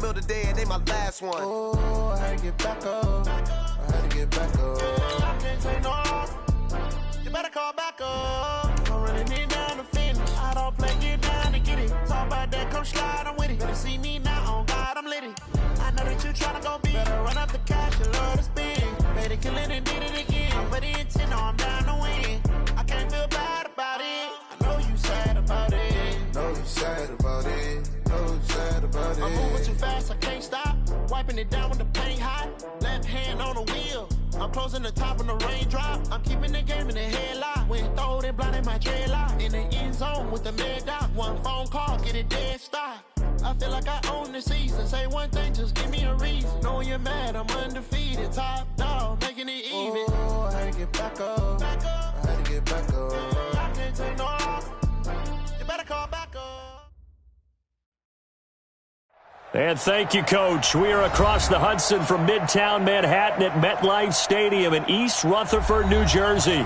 meal today and they my last one. Oh, I had to get back up. I had to get back up. I can't take no loss. You better call back up. I'm running it down to finish. I don't play, get down to get it. Talk about that, come slide, I'm with it. Better see me now, on God, I'm litty. I know that you tryna go big. Better run up the cash, you love to spend. Better kill it and did it again. But the intent, no, I'm down to win. I can't feel bad about it. I know you sad about it. Know you sad about it. Know you sad about it. I'm moving too fast, I can't stop. Wiping it down with the paint hot. Left hand on the wheel. I'm closing the top on the raindrop. I'm keeping the game in the headlock. When throwed and blinded my dreadlock. In the end zone with the mad dot. One phone call, get it dead stop. I feel like I own the season. Say one thing, just give me a reason. Knowing you're mad, I'm undefeated. Top dog, making it even. Oh, I had to get back up. I had to get back up. I can't take no loss. You better call back up. And thank you, Coach. We are across the Hudson from Midtown Manhattan at MetLife Stadium in East Rutherford, New Jersey.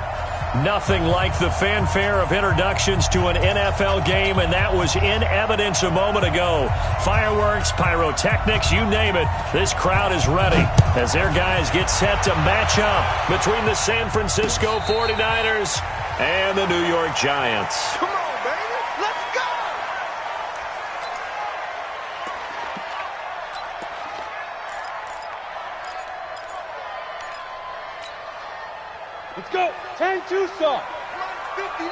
Nothing like the fanfare of introductions to an NFL game, and that was in evidence a moment ago. Fireworks, pyrotechnics, you name it. This crowd is ready as their guys get set to match up between the San Francisco 49ers and the New York Giants. Come on, baby. Let's go. Let's go. 10 Tucson. 59.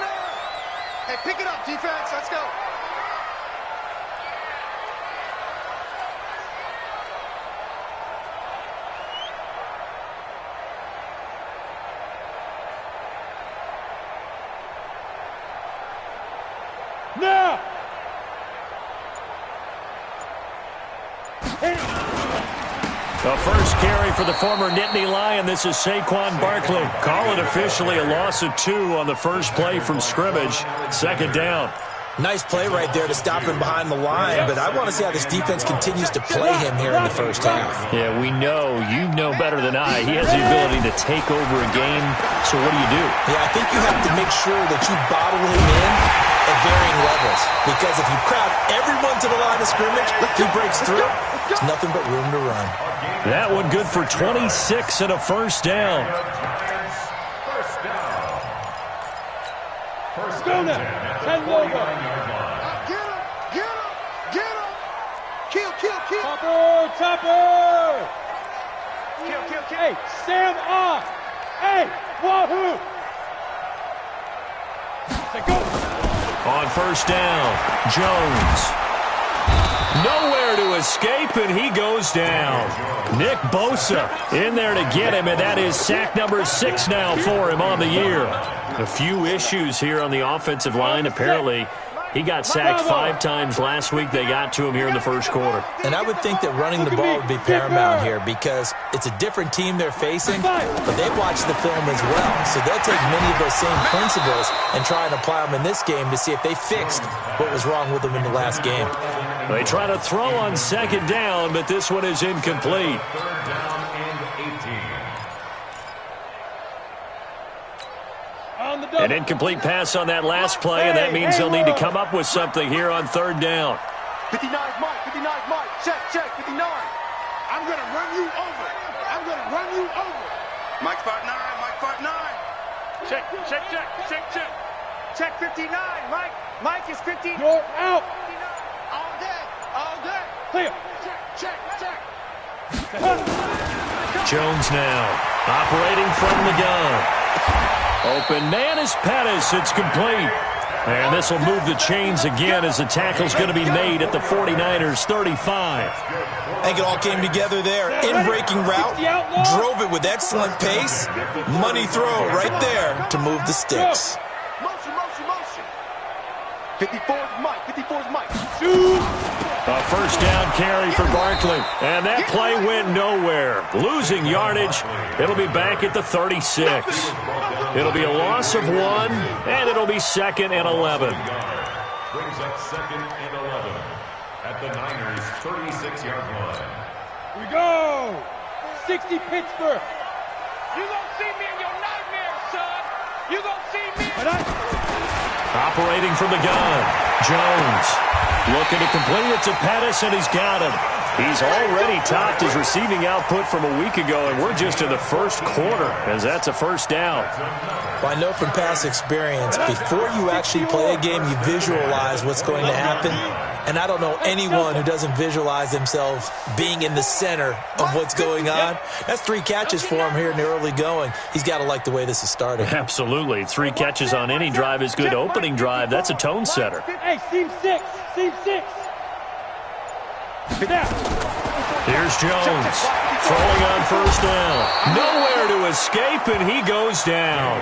Hey, pick it up, defense. Let's go. Now. The first carry for the former Nittany Lion. This is Saquon Barkley. Call it officially a loss of 2 on the first play from scrimmage. Second down. Nice play right there to stop him behind the line, but I want to see how this defense continues to play him here in the first half. Yeah, we know. You know better than I. He has the ability to take over a game. So what do you do? Yeah, I think you have to make sure that you bottle him in at varying levels, because if you crowd everyone to the line of scrimmage, if he breaks through, there's nothing but room to run. That one good for 26 and a first down. First go now. 10 logo. Get him. Get him. Get him. Kill, kill, kill. Topper. Topper. Kill, kill, kill. Hey, Sam off. Hey, wahoo. Say go. On first down, Jones. Nowhere to escape, and he goes down. Nick Bosa in there to get him, and that is sack number 6 now for him on the year. A few issues here on the offensive line. Apparently, he got sacked 5 times last week. They got to him here in the first quarter. And I would think that running the ball would be paramount here, because it's a different team they're facing, but they've watched the film as well. So they'll take many of those same principles and try and apply them in this game to see if they fixed what was wrong with them in the last game. They try to throw on second down, but this one is incomplete. An incomplete pass on that last play, and that means they'll need to come up with something here on third down. 59 Mike, 59 Mike. Check, check, 59. I'm going to run you over. I'm going to run you over. Mike spot 9, Mike spot 9. Check, check, check, check, check. Check 59, Mike. Mike is 50. You're out. All day, all day. Clear. Check, check, check. Jones now operating from the gun. Open man is Pettis. It's complete. And this will move the chains again as the tackle's going to be made at the 49ers 35. I think it all came together there. In-breaking route, drove it with excellent pace. Money throw right there to move the sticks. Motion, motion, motion. 54's Mike, 54's Mike. A first down carry for Barkley. And that play went nowhere. Losing yardage. It'll be back at the 36. It'll be a loss of 1, and it'll be 2nd and 11. Brings up 2nd and 11 at the Niners' 36-yard line. We go. 60 Pittsburgh. You gonna see me in your nightmares, son. You gonna see me. Operating from the gun, Jones looking to complete it to Pettis, and he's got him. He's already topped his receiving output from a week ago, and we're just in the first quarter, as that's a first down. Well, I know from past experience, before you actually play a game, you visualize what's going to happen. And I don't know anyone who doesn't visualize themselves being in the center of what's going on. That's 3 catches for him here in the early going. He's got to like the way this is starting. Absolutely. 3 catches on any drive is good. Opening drive, that's a tone setter. Hey, seam 6. Seam 6. Here's Jones, throwing on first down. Nowhere to escape, and he goes down.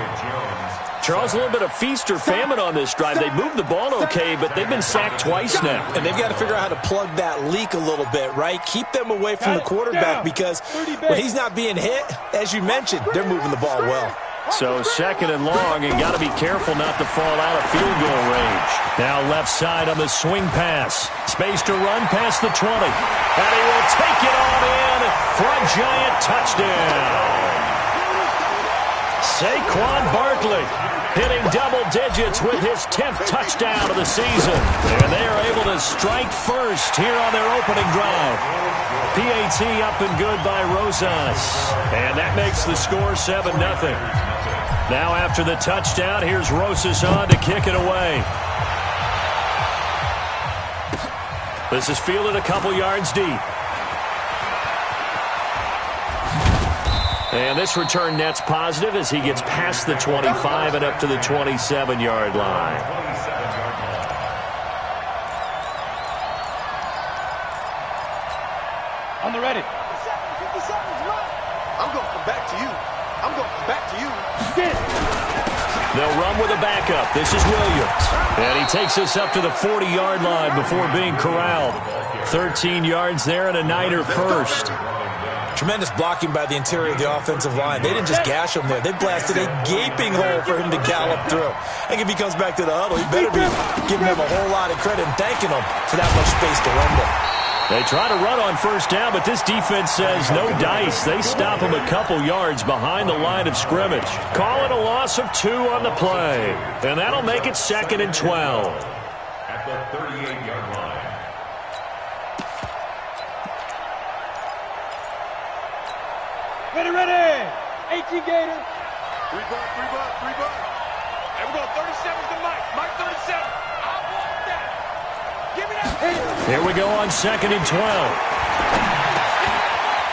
Charles, a little bit of feast or famine on this drive. They moved the ball okay, but they've been sacked twice now. And they've got to figure out how to plug that leak a little bit, right? Keep them away from the quarterback because when he's not being hit, as you mentioned, they're moving the ball well. So 2nd and long, and got to be careful not to fall out of field goal range. Now left side on the swing pass. Space to run past the 20. And he will take it on in for a giant touchdown. Saquon Barkley hitting double digits with his 10th touchdown of the season. And they are able to strike first here on their opening drive. PAT up and good by Rosas. And that makes the score 7-0. Now after the touchdown, here's Rosas on to kick it away. This is fielded a couple yards deep. And this return net's positive as he gets past the 25 and up to the 27-yard line. On the ready. I'm going to come back to you. I'm going to come back to you. They'll run with a backup. This is Williams. And he takes us up to the 40-yard line before being corralled. 13 yards there and a Niner first. Tremendous blocking by the interior of the offensive line. They didn't just gash him there. They blasted a gaping hole for him to gallop through. I think if he comes back to the huddle, he better be giving him a whole lot of credit and thanking him for that much space to run with. They try to run on first down, but this defense says no dice. They stop him a couple yards behind the line of scrimmage. Call it a loss of 2 on the play. And that'll make it 2nd and 12. At the 38-yard line. Ready. 18 Gator. 3 buck. And we're going 37 to Mike. Mike 37. I want that. Give me that. Here we go on 2nd and 12.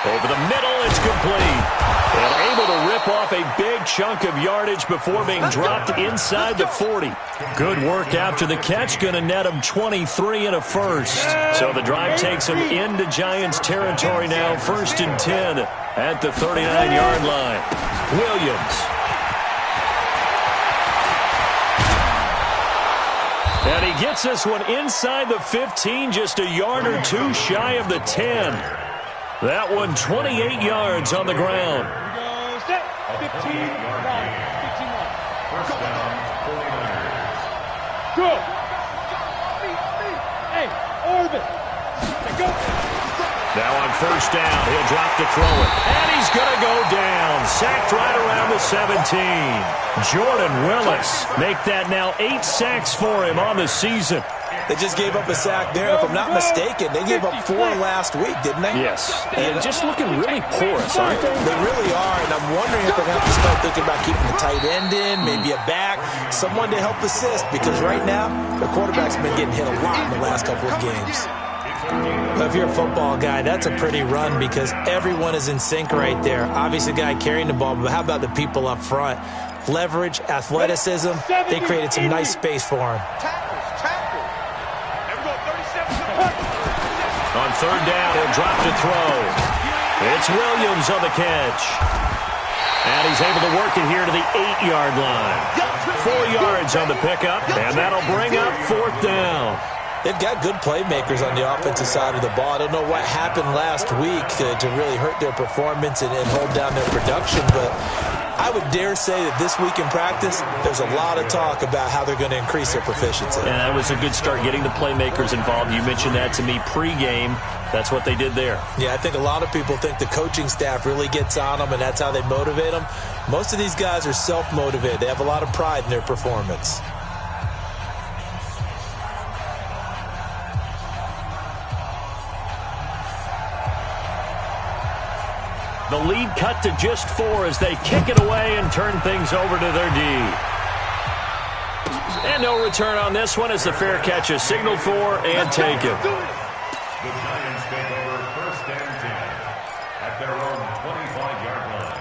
Over the middle, it's complete. And able to rip off a big chunk of yardage before being dropped inside the 40. Good work after the catch. Going to net him 23 and a first. So the drive takes him into Giants territory now. 1st and 10 at the 39-yard line. Williams. And he gets this one inside the 15, just a yard or 2 shy of the 10. That one 28 yards on the ground. Go set. 15 line. 15 line. First down, 49ers. Go. Hey, Orbit. Go. Now on first down, he'll drop to throw it. And he's going to go down. Sacked right around the 17. Jordan Willis make that now 8 sacks for him on the season. They just gave up a sack there. If I'm not mistaken, they gave up 4 last week, didn't they? Yes. And just looking really porous, aren't they? They really are, and I'm wondering if they're going to have to start thinking about keeping the tight end in, maybe a back, someone to help assist, because right now, the quarterback's been getting hit a lot in the last couple of games. Well, if you're a football guy, that's a pretty run because everyone is in sync right there. Obviously, the guy carrying the ball, but how about the people up front? Leverage, athleticism, they created some nice space for him. On third down, he'll drop to throw. It's Williams on the catch. And he's able to work it here to the 8-yard line. 4 yards on the pickup, and that'll bring up 4th down. They've got good playmakers on the offensive side of the ball. I don't know what happened last week to really hurt their performance and hold down their production, but I would dare say that this week in practice, there's a lot of talk about how they're going to increase their proficiency. And that was a good start, getting the playmakers involved. You mentioned that to me pregame. That's what they did there. Yeah, I think a lot of people think the coaching staff really gets on them, and that's how they motivate them. Most of these guys are self-motivated. They have a lot of pride in their performance. The lead cut to just 4 as they kick it away and turn things over to their D. And no return on this one as the fair catch is signaled for and taken. The Giants take over 1st and 10 at their own 25-yard line.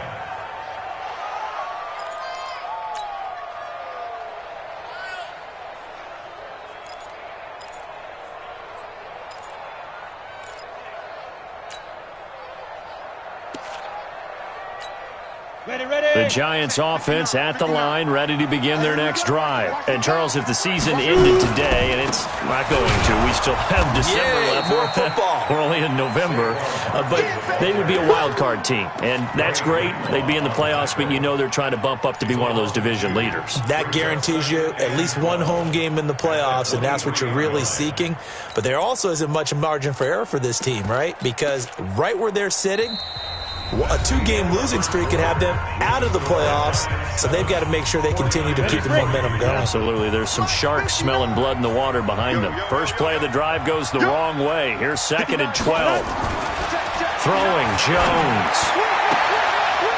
The Giants offense at the line, ready to begin their next drive. And, Charles, if the season ended today, and it's not going to, we still have December left. More football. We're only in November. But they would be a wild card team, and that's great. They'd be in the playoffs, but you know they're trying to bump up to be one of those division leaders. That guarantees you at least one home game in the playoffs, and that's what you're really seeking. But there also isn't much margin for error for this team, right? Because right where they're sitting, a 2-game losing streak could have them out of the playoffs, so they've got to make sure they continue to keep the momentum going. Absolutely. There's some sharks smelling blood in the water behind them. First play of the drive goes the wrong way. Here's 2nd and 12. Throwing Jones.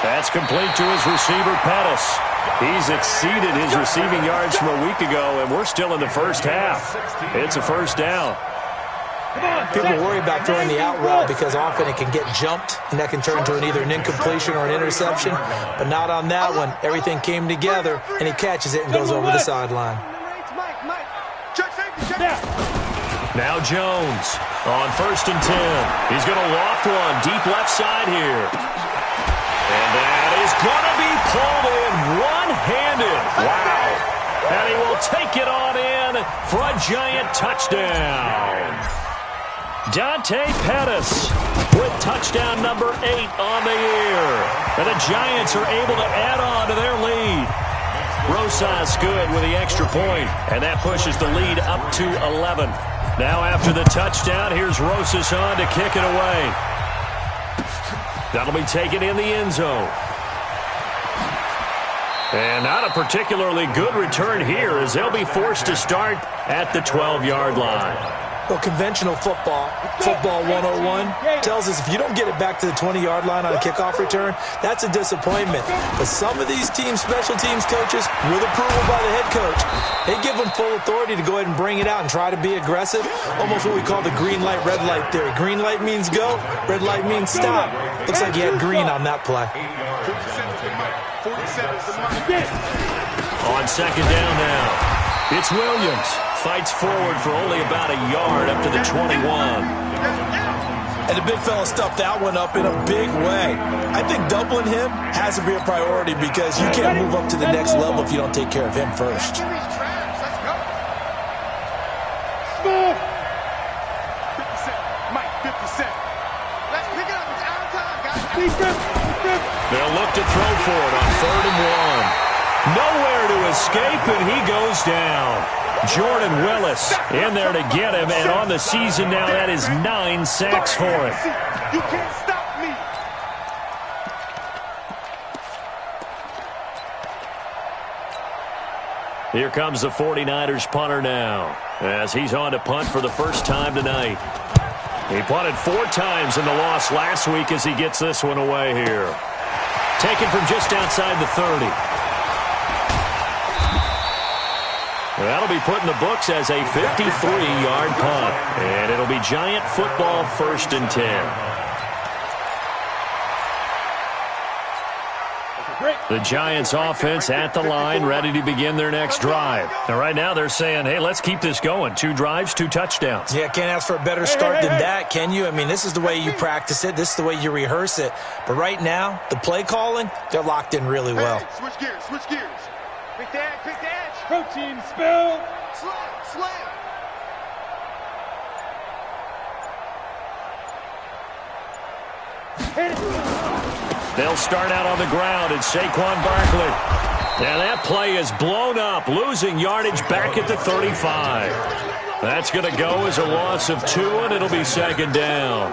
That's complete to his receiver, Pettis. He's exceeded his receiving yards from a week ago, and we're still in the first half. It's a first down. People worry about throwing the out route because often it can get jumped, and that can turn into either an incompletion or an interception. But not on that one. Everything came together, and he catches it and goes over the sideline. Now Jones on 1st and 10. He's going to loft one deep left side here. And that is going to be pulled in one-handed. Wow. And he will take it on in for a Giant touchdown. Dante Pettis with touchdown number 8 on the year. And the Giants are able to add on to their lead. Rosas good with the extra point, and that pushes the lead up to 11. Now after the touchdown, here's Rosas on to kick it away. That'll be taken in the end zone. And not a particularly good return here as they'll be forced to start at the 12-yard line. Well, conventional football 101, tells us if you don't get it back to the 20-yard line on a kickoff return, that's a disappointment. But some of these teams, special teams coaches, with approval by the head coach, they give them full authority to go ahead and bring it out and try to be aggressive, almost what we call the green light, red light theory. Green light means go, red light means stop. Looks like he had green on that play. On 2nd down now. It's Williams. Fights forward for only about a yard up to the 21. And the big fella stuffed that one up in a big way. I think doubling him has to be a priority because you can't move up to the next level if you don't take care of him first. They'll look to throw for it on 3rd and 1. Nowhere to escape, and he goes down. Jordan Willis in there to get him, and on the season now, that is 9 sacks for him. You can't stop me. Here comes the 49ers punter now, as he's on to punt for the first time tonight. He punted 4 times in the loss last week as he gets this one away here. Taken from just outside the 30. That'll be put in the books as a 53-yard punt. And it'll be Giant football 1st and 10. The Giants offense at the line, ready to begin their next drive. Now, right now they're saying, hey, let's keep this going. 2 drives, 2 touchdowns. Yeah, can't ask for a better start than that, can you? I mean, this is the way you practice it. This is the way you rehearse it. But right now, the play calling, they're locked in really well. Hey, switch gears, switch gears. Quick the edge, quick the edge. Protein spill. Slam. Hit it. They'll start out on the ground, and Saquon Barkley. Now that play is blown up, losing yardage back at the 35. That's going to go as a loss of 2, and it'll be 2nd down.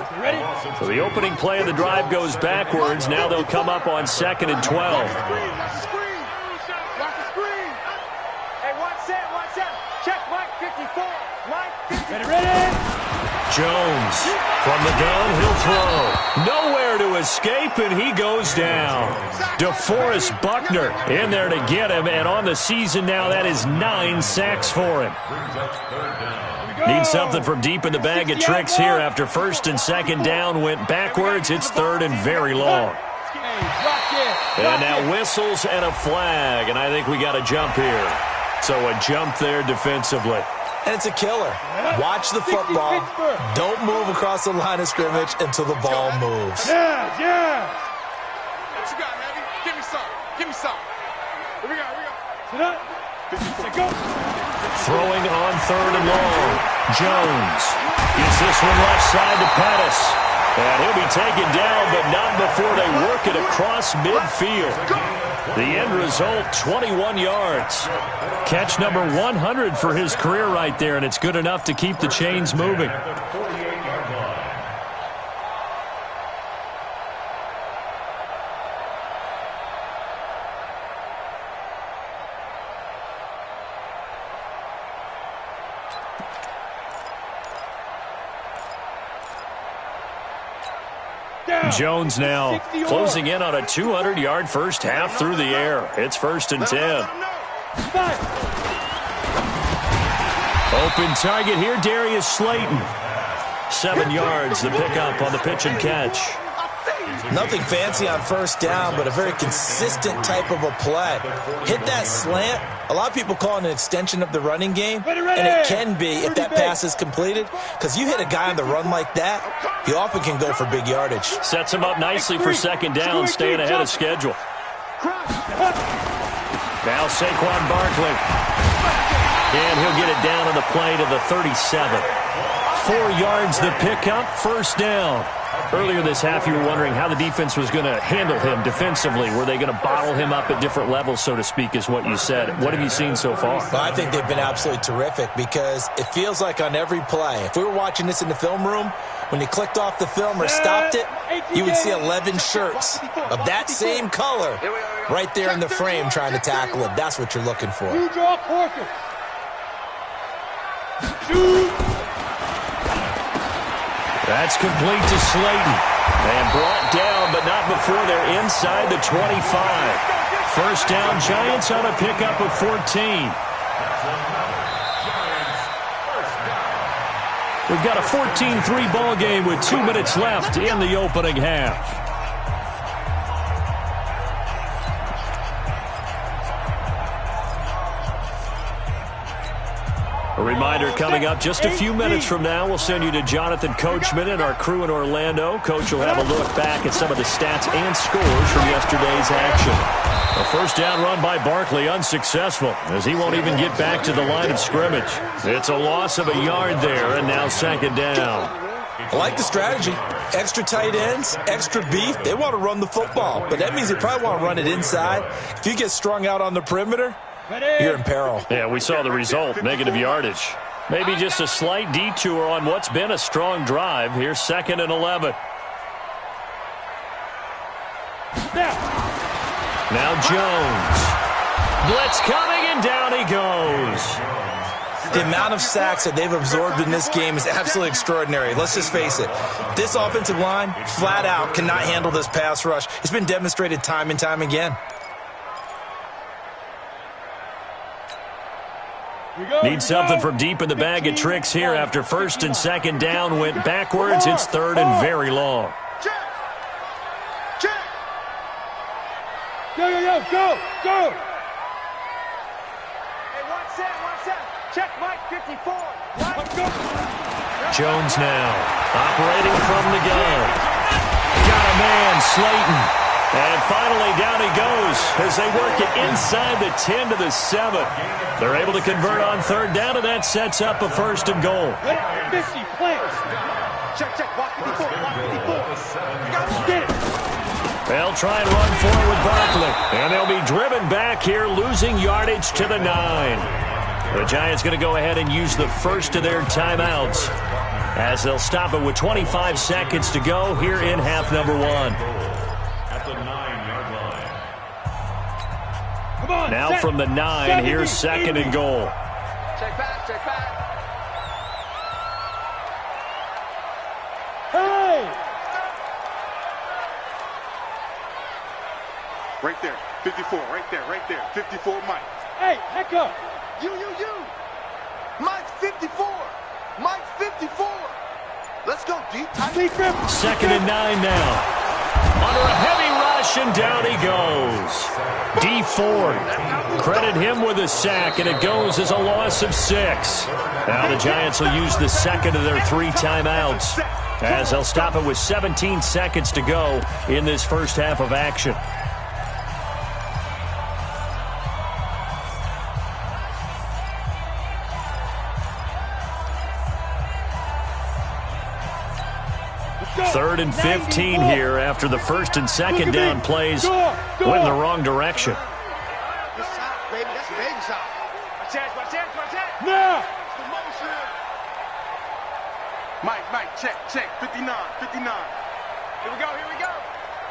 So the opening play of the drive goes backwards. Now they'll come up on 2nd and 12. Watch the screen. Hey, watch that. Check Mike 54. Mike 54. Ready. Jones from the gun, he'll throw. Nowhere to escape, and he goes down. DeForest Buckner in there to get him, and on the season now, that is 9 sacks for him. Need something from deep in the bag of tricks here after first and second down went backwards. It's third and very long. And now whistles and a flag, and I think we got a jump here. So a jump there defensively. And it's a killer. Watch the football. Don't move across the line of scrimmage until the ball moves. Yeah. What you got, Heavy? Give me some. Give me some. Here we go. Sit up. Let's go. Throwing on third and long. Jones gets this one left side to Pettis. And he'll be taken down, but not before they work it across midfield. The end result, 21 yards. Catch number 100 for his career right there, and it's good enough to keep the chains moving. Jones now closing in on a 200-yard first half through the air. It's first and 10. Open target here, Darius Slayton. 7 yards, the pickup on the pitch and catch. Nothing fancy on first down, but a very consistent type of a play. Hit that slant. A lot of people call it an extension of the running game, and it can be if that pass is completed, because you hit a guy on the run like that, he often can go for big yardage. Sets him up nicely for second down, staying ahead of schedule. Now Saquon Barkley. And he'll get it down on the play to the 37. 4 yards the pickup, first down. Earlier this half, you were wondering how the defense was going to handle him defensively. Were they going to bottle him up at different levels, so to speak, is what you said. What have you seen so far? Well, I think they've been absolutely terrific because it feels like on every play, if we were watching this in the film room, when you clicked off the film or stopped it, you would see 11 shirts of that same color right there in the frame trying to tackle him. That's what you're looking for. You draw Corker. Shoot. That's complete to Slayton. And brought down, but not before they're inside the 25. First down, Giants on a pickup of 14. We've got a 14-3 ball game with 2 minutes left in the opening half. A reminder coming up just a few minutes from now, we'll send you to Jonathan Coachman and our crew in Orlando. Coach will have a look back at some of the stats and scores from yesterday's action. A first down run by Barkley unsuccessful as he won't even get back to the line of scrimmage. It's a loss of a yard there, and now second down. I like the strategy. Extra tight ends, extra beef. They want to run the football, but that means they probably want to run it inside. If you get strung out on the perimeter, you're in peril. Yeah, we saw the result, negative yardage. Maybe just a slight detour on what's been a strong drive. Here's second and 11. Now Jones. Blitz coming, and down he goes. The amount of sacks that they've absorbed in this game is absolutely extraordinary. Let's just face it. This offensive line, flat out, cannot handle this pass rush. It's been demonstrated time and time again. Need something from deep in the bag of tricks here after first and second down went backwards. It's third and very long. Check. Go. Hey, one set. Check Mike 54. Jones now operating from the gun. Got a man, Slayton. And finally down he goes as they work it inside the 10 to the 7. They're able to convert on third down, and that sets up a first and goal. 50 plays. Check. Watch 54. Get it. They'll try and run forward with Barkley. And they'll be driven back here, losing yardage to the 9. The Giants going to go ahead and use the first of their timeouts as they'll stop it with 25 seconds to go here in half number 1. At the 9-yard line. Come on, Now set. from the 9, here's second and goal. Check back. Hey! Right there. 54. Right there. Right there. 54, Mike. Hey, heck up. You. Mike's 54. Mike's 54. Let's go, D. Second and 9 now. Under a heavy rush, and down he goes. D Ford, credit him with a sack, and it goes as a loss of 6. Now the Giants will use the second of their 3 timeouts, as they'll stop it with 17 seconds to go in this first half of action. Third and 15 here after the first and second down plays went in the wrong direction. Mike, check. 59. Here we go.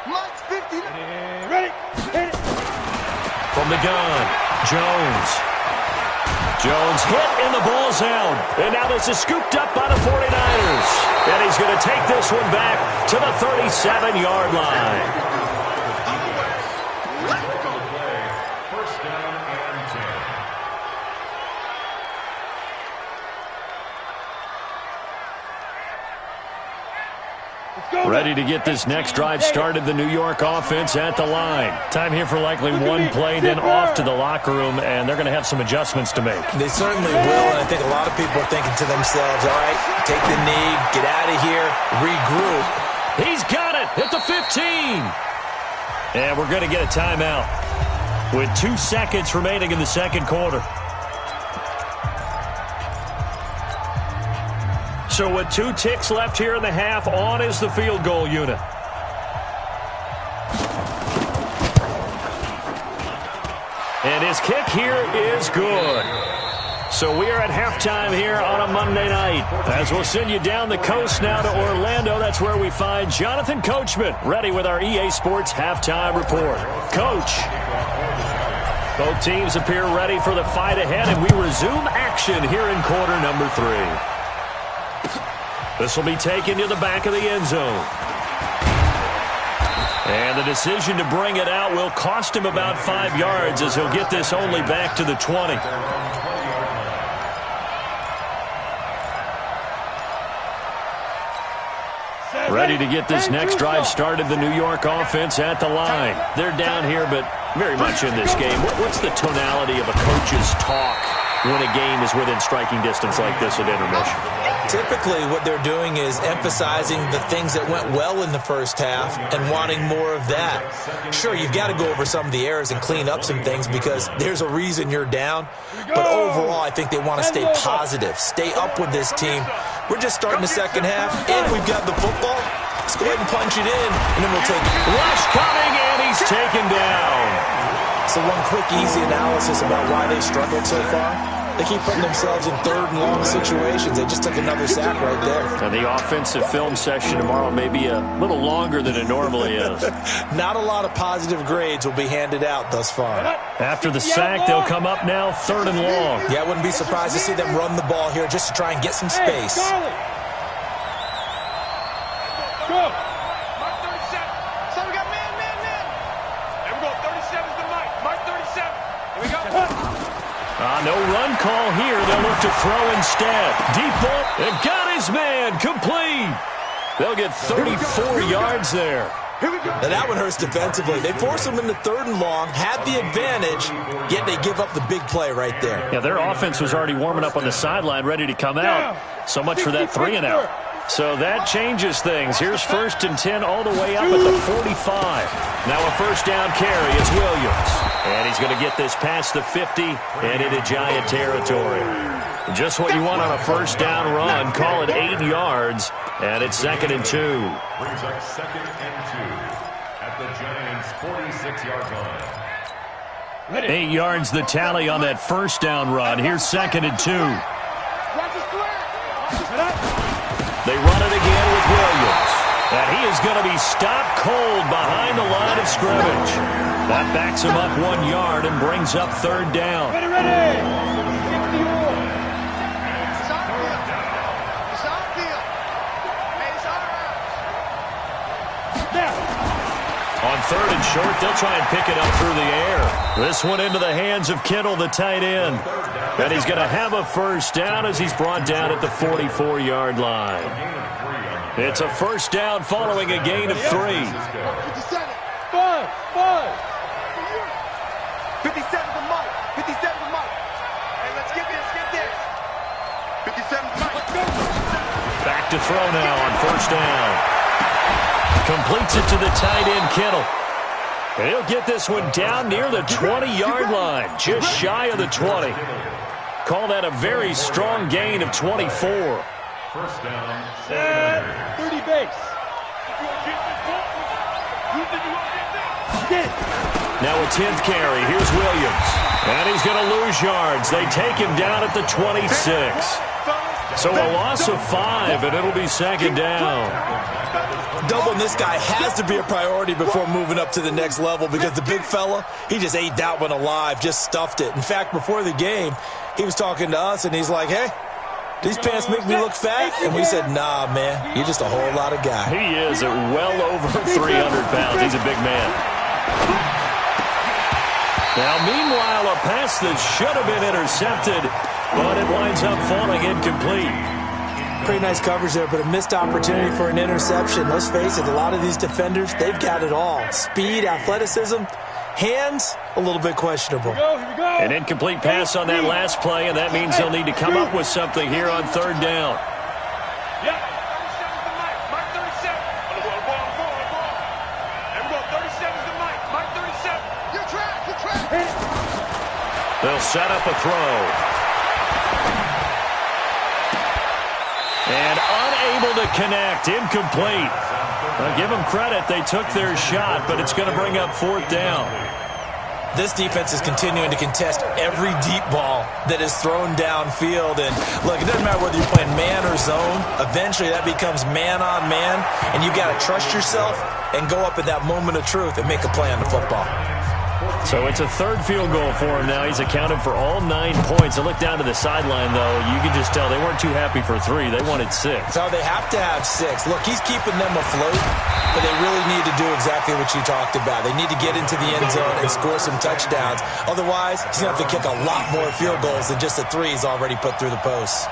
Mike's 50. Ready? Hit it. From the gun, Jones hit and the ball's out. And now this is scooped up by the 49ers. And he's going to take this one back to the 37-yard line. First down and 10. Ready to get this next drive started, the New York offense at the line. Time here for likely one play, then off to the locker room, and they're going to have some adjustments to make. They certainly will, and I think a lot of people are thinking to themselves, all right, take the knee, get out of here, regroup. He's got it at the 15. And we're going to get a timeout with 2 seconds remaining in the second quarter. So with 2 ticks left here in the half, on is the field goal unit. And his kick here is good. So we are at halftime here on a Monday night. As we'll send you down the coast now to Orlando, that's where we find Jonathan Coachman, ready with our EA Sports halftime report. Coach. Both teams appear ready for the fight ahead, and we resume action here in quarter number 3. This will be taken to the back of the end zone. And the decision to bring it out will cost him about 5 yards, as he'll get this only back to the 20. Ready to get this next drive started, the New York offense at the line. They're down here, but very much in this game. What's the tonality of a coach's talk when a game is within striking distance like this at intermission? Typically, what they're doing is emphasizing the things that went well in the first half and wanting more of that. Sure, you've got to go over some of the errors and clean up some things because there's a reason you're down. But overall, I think they want to stay positive, stay up with this team. We're just starting the second half, and we've got the football. Let's go ahead and punch it in, and then we'll take it. Rush coming, and he's taken down. So one quick, easy analysis about why they struggled so far. They keep putting themselves in third and long situations. They just took another sack right there. And the offensive film session tomorrow may be a little longer than it normally is. Not a lot of positive grades will be handed out thus far. After the sack, they'll come up now third and long. Yeah, I wouldn't be surprised to see them run the ball here just to try and get some space. Go. Mark 37. So we got man. There we go. 37 is the Mike. Mark 37. Here we go. No run call here. They'll look to throw instead. Deep ball. And got his man. Complete. They'll get 34 yards there. Now that one hurts defensively. They force them into third and long, had the advantage, yet they give up the big play right there. Yeah, their offense was already warming up on the sideline, ready to come out. So much for that 3 and out. So that changes things. Here's first and 10 all the way up at the 45. Now a first down carry is Williams. And he's going to get this past the 50 and into Giant territory. Just what you want on a first down run. Call it 8 yards. And it's second and 2. Brings up second and 2 at the Giants' 46-yard line. 8 yards the tally on that first down run. Here's second and 2. They run it again with Williams. And he is going to be stopped cold behind the line of scrimmage. That backs him up 1 yard and brings up third down. Ready. On third and short, they'll try and pick it up through the air. This one into the hands of Kittle, the tight end. And he's going to have a first down as he's brought down at the 44-yard line. It's a first down following a gain of 3. 57. 57 to Mike. 57 to Mike. Hey, let's get this. 57 to Mike. Let's go. Back to throw now on first down. Completes it to the tight end, Kittle. And he'll get this one down near the 20-yard line, just shy of the 20. Call that a very strong gain of 24. First down, 30 base. Now a 10th carry. Here's Williams. And he's going to lose yards. They take him down at the 26. So a loss of 5, and it'll be second down. Doubling this guy has to be a priority before moving up to the next level because the big fella, he just ate that one alive, just stuffed it. In fact, before the game, he was talking to us, and he's like, hey, these pants make me look fat? And we said, nah, man, you're just a whole lot of guy. He is at well over 300 pounds. He's a big man. Now, meanwhile, a pass that should have been intercepted, but it winds up falling incomplete. Pretty nice coverage there, but a missed opportunity for an interception. Let's face it, a lot of these defenders, they've got it all. Speed, athleticism, hands, a little bit questionable. Here we go. An incomplete pass on that last play, and that means they'll need to come up with something here on third down. Yeah. 37's the Mike. Mike 37. On the ball. And we're going 37's the Mike. Mike 37. You're trapped. They'll set up a throw. And unable to connect. Incomplete. I'll give them credit. They took their shot, but it's going to bring up fourth down. This defense is continuing to contest every deep ball that is thrown downfield. And, look, it doesn't matter whether you're playing man or zone. Eventually, that becomes man on man, and you've got to trust yourself and go up at that moment of truth and make a play on the football. So it's a third field goal for him now. He's accounted for all 9 points. I look down to the sideline, though. You can just tell they weren't too happy for 3. They wanted 6. So they have to have 6. Look, he's keeping them afloat, but they really need to do exactly what you talked about. They need to get into the end zone and score some touchdowns. Otherwise, he's going to have to kick a lot more field goals than just the 3 he's already put through the posts.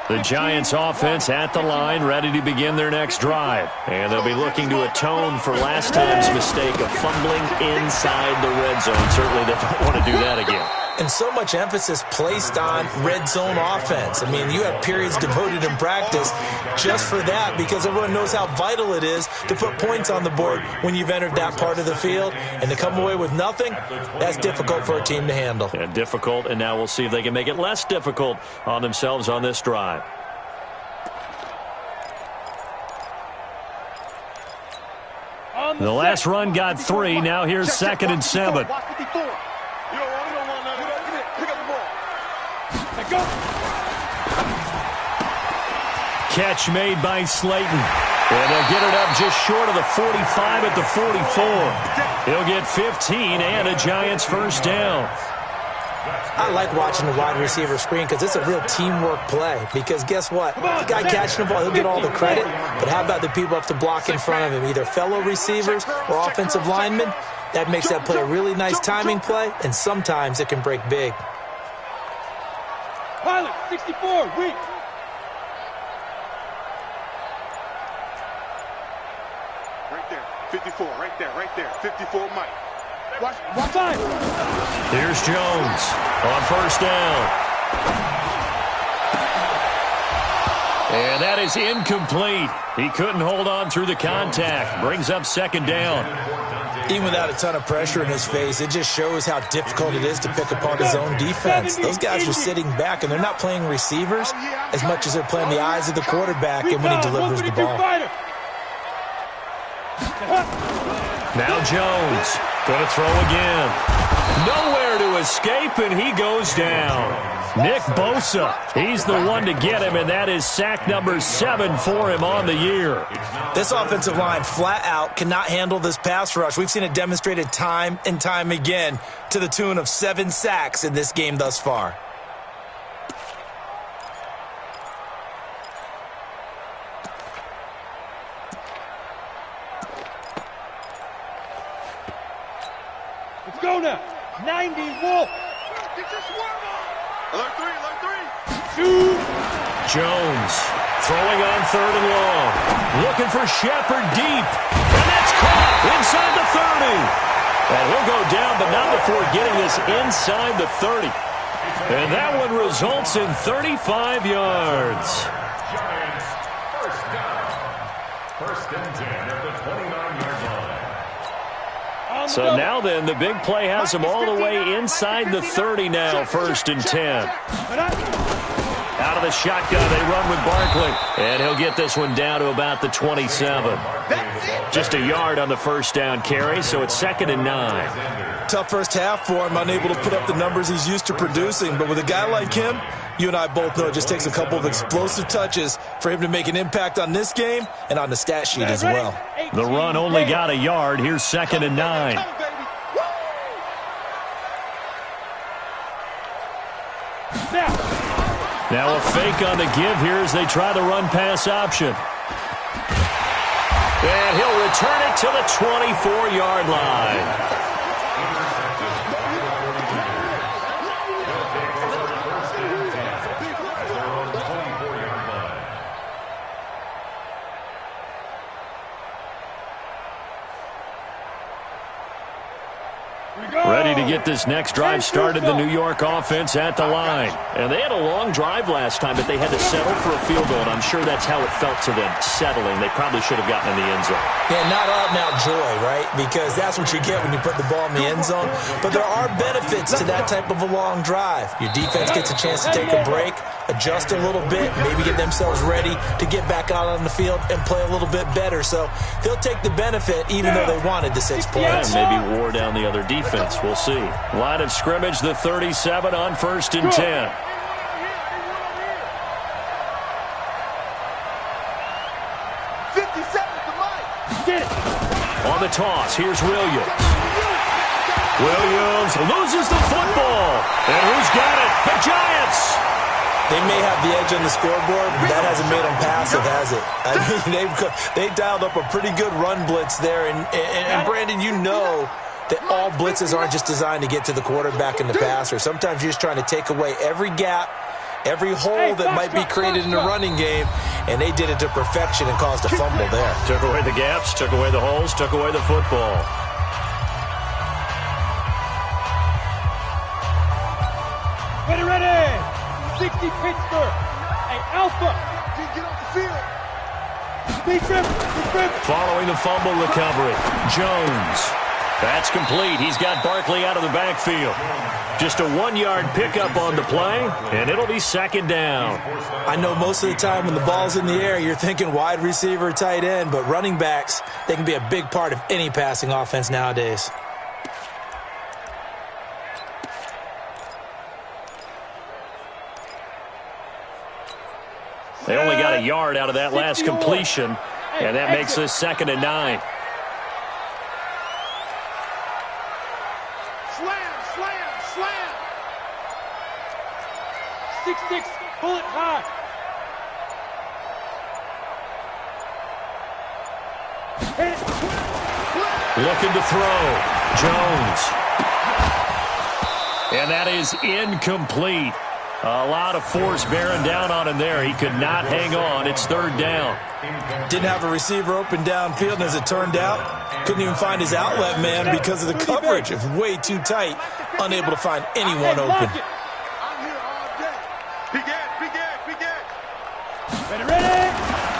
The Giants offense at the line, ready to begin their next drive. And they'll be looking to atone for last time's mistake of fumbling inside the red zone. Certainly they don't want to do that again. And so much emphasis placed on red zone offense. I mean, you have periods devoted in practice just for that because everyone knows how vital it is to put points on the board when you've entered that part of the field. And to come away with nothing, that's difficult for a team to handle. Yeah, difficult, and now we'll see if they can make it less difficult on themselves on this drive. The last run got 3. Now here's 2nd and 7. Catch made by Slayton. And they'll get it up just short of the 45 at the 44. He'll get 15 and a Giants first down. I like watching the wide receiver screen because it's a real teamwork play. Because guess what? The guy catching the ball, he'll get all the credit. But how about the people up to block in front of him? Either fellow receivers or offensive linemen. That makes that play a really nice timing play, and sometimes it can break big. Pilot, 64, weak. Right there. 54, right there. 54, Mike. Watch time. Here's Jones on first down. And that is incomplete. He couldn't hold on through the contact. Brings up second down. Even without a ton of pressure in his face, it just shows how difficult it is to pick apart his own defense. Those guys are sitting back, and they're not playing receivers as much as they're playing the eyes of the quarterback and when he delivers the ball. Now Jones going to throw again. Nowhere to escape, and he goes down. Nick Bosa, he's the one to get him, and that is sack number 7 for him on the year. This offensive line flat out cannot handle this pass rush. We've seen it demonstrated time and time again to the tune of 7 sacks in this game thus far. Arizona, 90 Wolf. Get your swerve on. Alert three. Shoot. Jones throwing on 3rd and long. Looking for Shepard deep. And that's caught inside the 30. And he'll go down, but not before getting this inside the 30. And that one results in 35 yards. Giants, first down. 1st and 10 at the 29-yard line. So now then, the big play has them all the way inside the 30 now, 1st and 10. Out of the shotgun, they run with Barkley. And he'll get this one down to about the 27. Just a yard on the 1st down carry, so it's 2nd and 9. Tough first half for him, unable to put up the numbers he's used to producing. But with a guy like him, you and I both know it just takes a couple of explosive touches for him to make an impact on this game and on the stat sheet as well. The run only got a yard. Here's 2nd and 9. Now a fake on the give here as they try the run-pass option. And he'll return it to the 24-yard line. Ready to get this next drive started, the New York offense at the line. And they had a long drive last time, but they had to settle for a field goal, and I'm sure that's how it felt to them, settling. They probably should have gotten in the end zone. Yeah, not out-and-out joy, right? Because that's what you get when you put the ball in the end zone. But there are benefits to that type of a long drive. Your defense gets a chance to take a break, adjust a little bit, maybe get themselves ready to get back out on the field and play a little bit better. So they'll take the benefit even though they wanted the 6 points. And maybe wore down the other defense. We'll see. Line of scrimmage, the 37 on 1st and 10. On the toss, here's Williams. Williams loses the football. And who's got it? The Giants. They may have the edge on the scoreboard, but that hasn't made them passive, has it? I mean, they dialed up a pretty good run blitz there. And Brandon, you know that all blitzes aren't just designed to get to the quarterback and the passer. Sometimes you're just trying to take away every gap, every hole that might be created in the running game, and they did it to perfection and caused a fumble there. Took away the gaps, took away the holes, took away the football. Ready. 60 Pittsburgh. Hey, Alpha. Get off the field. Speed trip. Following the fumble recovery, Jones. That's complete. He's got Barkley out of the backfield. Just a 1-yard pickup on the play, and it'll be 2nd down. I know most of the time when the ball's in the air, you're thinking wide receiver, tight end, but running backs, they can be a big part of any passing offense nowadays. They only got a yard out of that last completion, and that makes this 2nd and 9. Slam. 6-6, pull it high. Looking to throw. Jones. And that is incomplete. A lot of force bearing down on him there. He could not hang on. It's 3rd down. Didn't have a receiver open downfield, and as it turned out, couldn't even find his outlet man because of the coverage. It's way too tight, unable to find anyone open. I'm here all day. Big edge. Ready.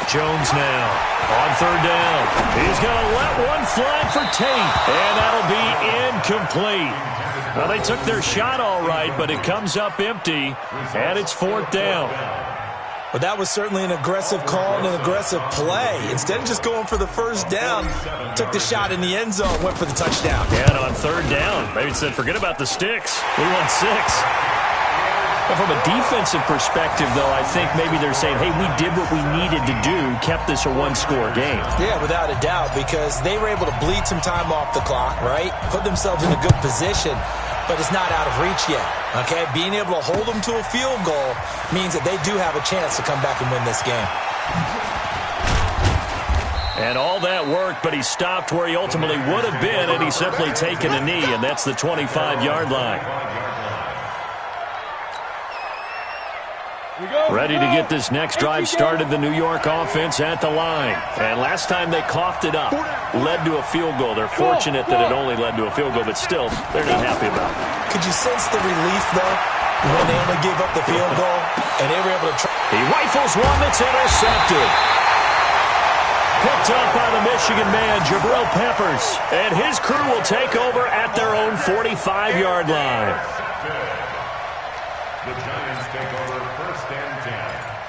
Jones now on 3rd down. He's going to let one fly for Tate, and that'll be incomplete. Well, they took their shot all right, but it comes up empty, and it's 4th down. Well, that was certainly an aggressive call and an aggressive play. Instead of just going for the 1st down, took the shot in the end zone, went for the touchdown. And on 3rd down, maybe said, forget about the sticks. We want 6. Well, from a defensive perspective, though, I think maybe they're saying, hey, we did what we needed to do, kept this a 1-score game. Yeah, without a doubt, because they were able to bleed some time off the clock, right? Put themselves in a good position, but it's not out of reach yet, okay? Being able to hold them to a field goal means that they do have a chance to come back and win this game. And all that worked, but he stopped where he ultimately would have been, and he's simply taken a knee, and that's the 25-yard line. Ready to get this next drive started, the New York offense at the line. And last time they coughed it up, led to a field goal. They're fortunate that it only led to a field goal, but still, they're not happy about it. Could you sense the relief, though, when they only gave up the field goal, and they were able to try? He rifles one that's intercepted. Picked up by the Michigan man, Jabril Peppers. And his crew will take over at their own 45-yard line. The Giants take over 1st and 10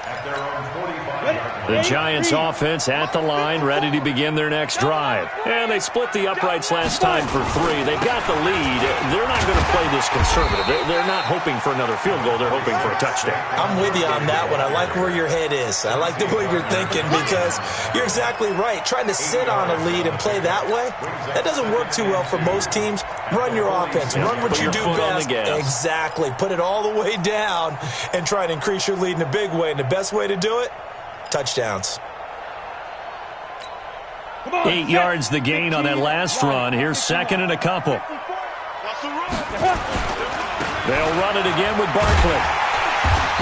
at their own 45-yard line. The Giants offense at the line, ready to begin their next drive. And they split the uprights last time for 3. They've got the lead. They're not going to play this conservative. They're not hoping for another field goal. They're hoping for a touchdown. I'm with you on that one. I like where your head is. I like the way you're thinking because you're exactly right. Trying to sit on a lead and play that way, that doesn't work too well for most teams. Run your offense. Run what you do best. Exactly. Put it all the way down and try to increase your lead in a big way. And the best way to do it, touchdowns. 8 yards the gain on that last run. Here's 2nd and a couple. They'll run it again with Barkley.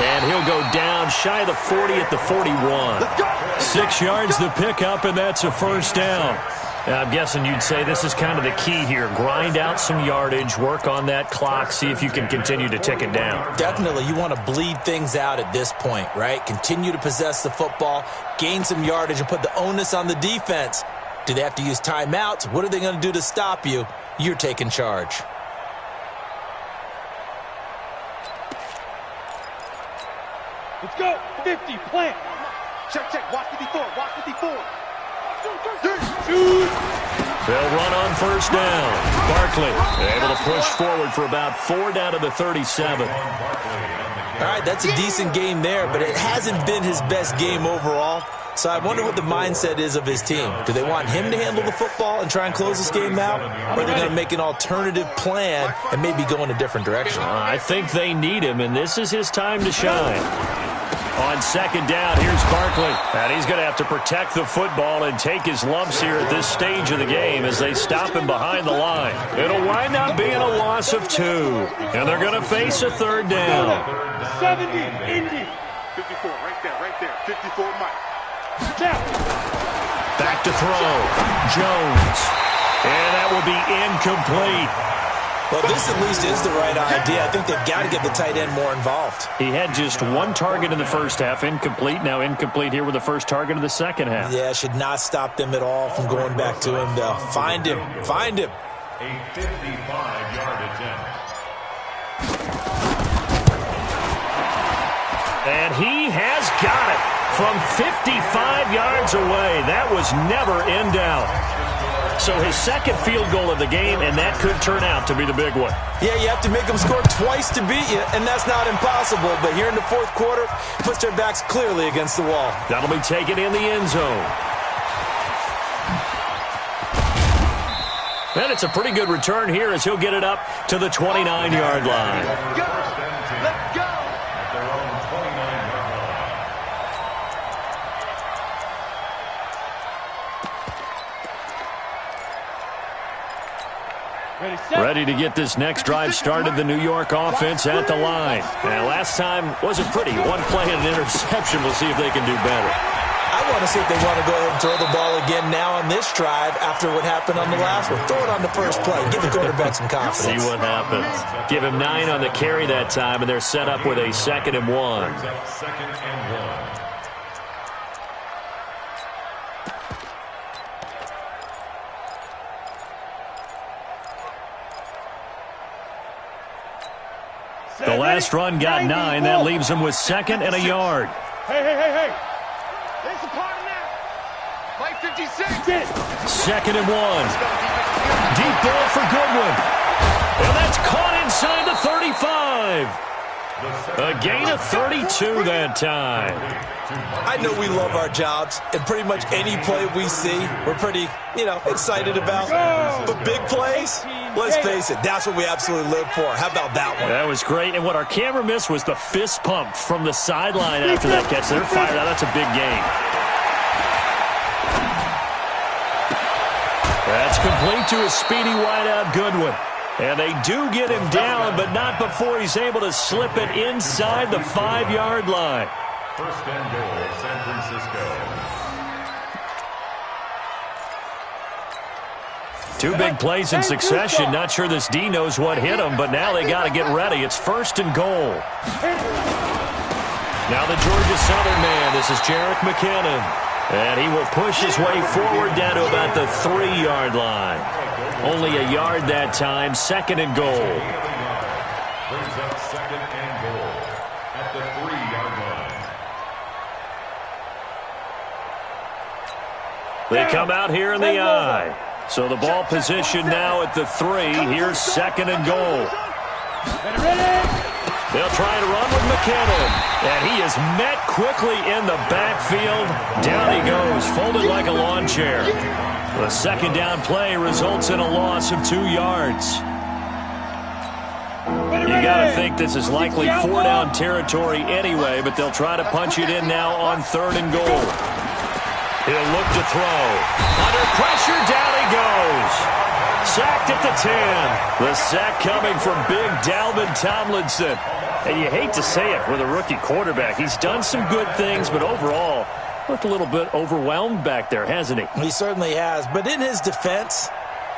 And he'll go down shy of the 40 at the 41. 6 yards the pickup, and that's a first down. Now, I'm guessing you'd say this is kind of the key here. Grind out some yardage, work on that clock, see if you can continue to tick it down. Definitely. You want to bleed things out at this point, right? Continue to possess the football, gain some yardage, and put the onus on the defense. Do they have to use timeouts? What are they going to do to stop you? You're taking charge. Let's go. 50, plant. Check. Watch 54. Watch 54. They'll run on first down. Barkley able to push forward for about 4 down to the 37. All right, that's a decent game there, but it hasn't been his best game overall. So I wonder what the mindset is of his team. Do they want him to handle the football and try and close this game out? Or are they going to make an alternative plan and maybe go in a different direction? I think they need him, and this is his time to shine. On 2nd down, here's Barkley. And he's going to have to protect the football and take his lumps here at this stage of the game as they stop him behind the line. It'll wind up being a loss of 2. And they're going to face a 3rd down. 70, Indy. 54, right there. 54, Mike. Back to throw. Jones. And that will be incomplete. Well, this at least is the right idea. I think they've got to get the tight end more involved. He had just 1 target in the first half, incomplete. Now incomplete here with the first target of the second half. Yeah, should not stop them at all from going back to him, though. Find him. Find him. A 55-yard attempt. And he has got it from 55 yards away. That was never in doubt. So his 2nd field goal of the game, and that could turn out to be the big one. Yeah, you have to make them score twice to beat you, and that's not impossible. But here in the 4th quarter, puts their backs clearly against the wall. That'll be taken in the end zone. And it's a pretty good return here as he'll get it up to the 29-yard line. Let's go. At their own 29-yard line. Ready to get this next drive started, the New York offense at the line. And last time wasn't pretty. 1 play and an interception. We'll see if they can do better. I want to see if they want to go ahead and throw the ball again now on this drive after what happened on the last one. Throw it on the first play. Give the quarterback some confidence. See what happens. Give him 9 on the carry that time, and they're set up with a 2nd and 1. 2nd and 1. The last run got 9. That leaves him with 2nd and a yard. Hey. There's the party now. Mike 56. 2nd and 1. Deep ball for Goodwin. And that's caught inside the 35. A gain of 32 that time. I know we love our jobs, and pretty much any play we see, we're pretty, excited about. But big plays, let's face it, that's what we absolutely live for. How about that one? That was great, and what our camera missed was the fist pump from the sideline after that catch. They're fired out. That's a big game. complete to a speedy wideout Goodwin. And they do get him down, but not before he's able to slip it inside the 5-yard line. First and goal, San Francisco. Two big plays in succession. Not sure this D knows what hit him, but now they got to get ready. It's first and goal. Now the Georgia Southern man. This is Jerick McKinnon. And he will push his way forward down to about the 3-yard line. Only a yard that time. Second and goal. Brings up second and goal at the 3-yard line. They come out here in the I. So the ball position now at the 3. Here's second and goal. They'll try to run with McKinnon. And he is met quickly in the backfield. Down he goes, folded like a lawn chair. The second down play results in a loss of 2 yards. You got to think this is likely 4-down territory anyway, but they'll try to punch it in now on third and goal. He'll look to throw. Under pressure, down he goes. Sacked at the 10. The sack coming from big Dalvin Tomlinson. And you hate to say it with a rookie quarterback. He's done some good things, but overall, looked a little bit overwhelmed back there, hasn't he? He certainly has. But in his defense,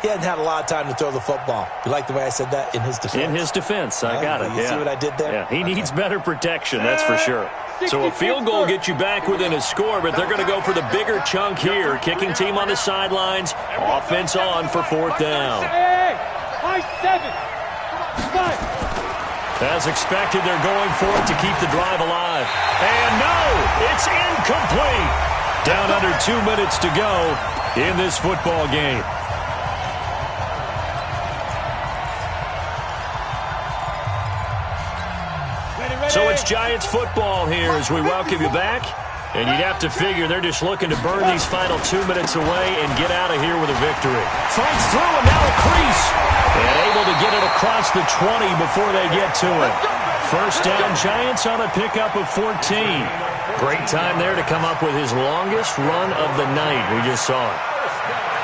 he hadn't had a lot of time to throw the football. You like the way I said that? In his defense. In his defense. I got it. You see what I did there? Yeah, he needs better protection, that's for sure. So a field goal gets you back within a score, but they're going to go for the bigger chunk here. Kicking team on the sidelines. Offense on for fourth down. As expected, they're going for it to keep the drive alive. And no, it's incomplete. Down under 2 minutes to go in this football game. So it's Giants football here as we welcome you back. And you'd have to figure they're just looking to burn these final 2 minutes away and get out of here with a victory. Fights through and now a crease. And able to get it across the 20 before they get to it. First down, Giants on a pickup of 14. Great time there to come up with his longest run of the night. We just saw it.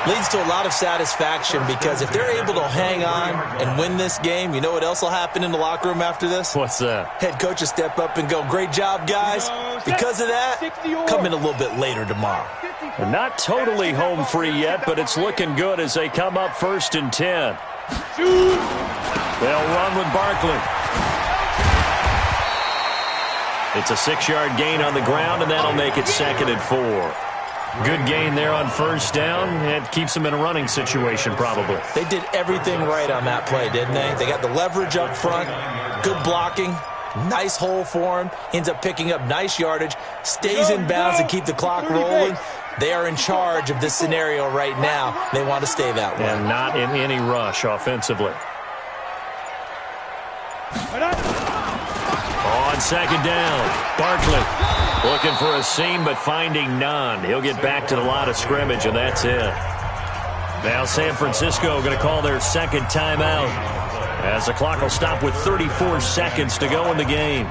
Leads to a lot of satisfaction because if they're able to hang on and win this game, you know what else will happen in the locker room after this? What's that? Head coach will step up and go, great job, guys. Because of that, come in a little bit later tomorrow. Not totally home free yet, but it's looking good as they come up first and 10. They'll run with Barkley. It's a 6-yard gain on the ground, and that'll make it second and 4. Good gain there on first down. It keeps them in a running situation, probably. They did everything right on that play, didn't they? They got the leverage up front, good blocking, nice hole for him, ends up picking up nice yardage, stays in bounds to keep the clock rolling. They are in charge of this scenario right now. They want to stay that way. And not in any rush offensively. On second down, Barkley looking for a seam but finding none. He'll get back to the line of scrimmage, and that's it. Now San Francisco going to call their second timeout as the clock will stop with 34 seconds to go in the game.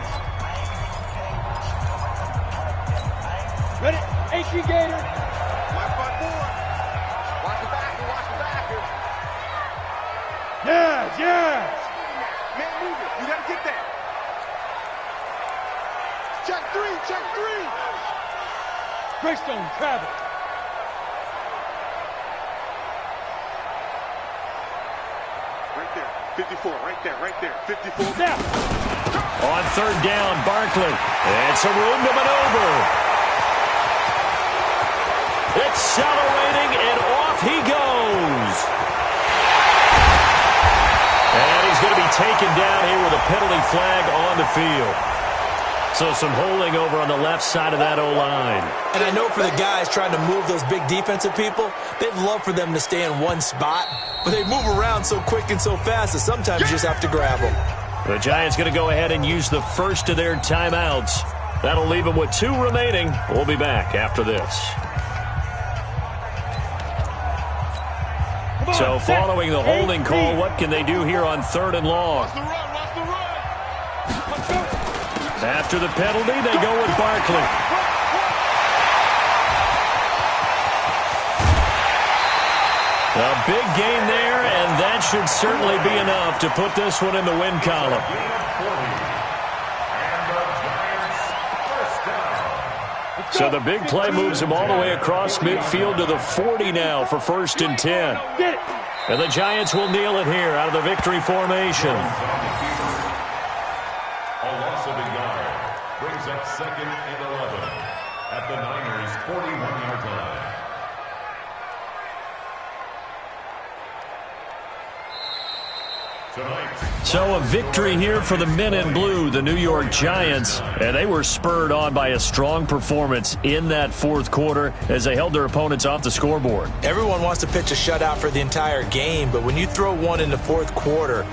Ready? HG Gator. Watch the backer, watch the backer. Yes, yes. Man, move it. You gotta get that. Check 3, check 3. Greystone travel. Right there, 54, right there, right there, 54. Now. On third down, Barkley. And some room to maneuver. Accelerating, and off he goes. And he's going to be taken down here with a penalty flag on the field. So some holding over on the left side of that O-line. And I know for the guys trying to move those big defensive people, they'd love for them to stay in one spot, but they move around so quick and so fast that sometimes you just have to grab them. The Giants going to go ahead and use the first of their timeouts. That'll leave them with 2 remaining. We'll be back after this. So following the holding call, what can they do here on third and long? Watch the run, watch the run. After the penalty, they go with Barkley. A big gain there, and that should certainly be enough to put this one in the win column. So the big play moves him all the way across midfield to the 40 now for 1st and 10. And the Giants will kneel it here out of the victory formation. A loss of a yard brings up 2nd and 11 at the Niners' 41-yard line. So a victory here for the men in blue, the New York Giants, and they were spurred on by a strong performance in that 4th quarter as they held their opponents off the scoreboard. Everyone wants to pitch a shutout for the entire game, but when you throw one in the 4th quarter,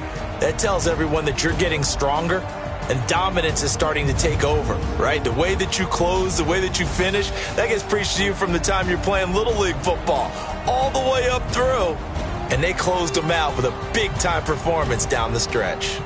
that tells everyone that you're getting stronger and dominance is starting to take over, right? The way that you close, the way that you finish, that gets preached to you from the time you're playing Little League football all the way up through. And they closed them out with a big-time performance down the stretch.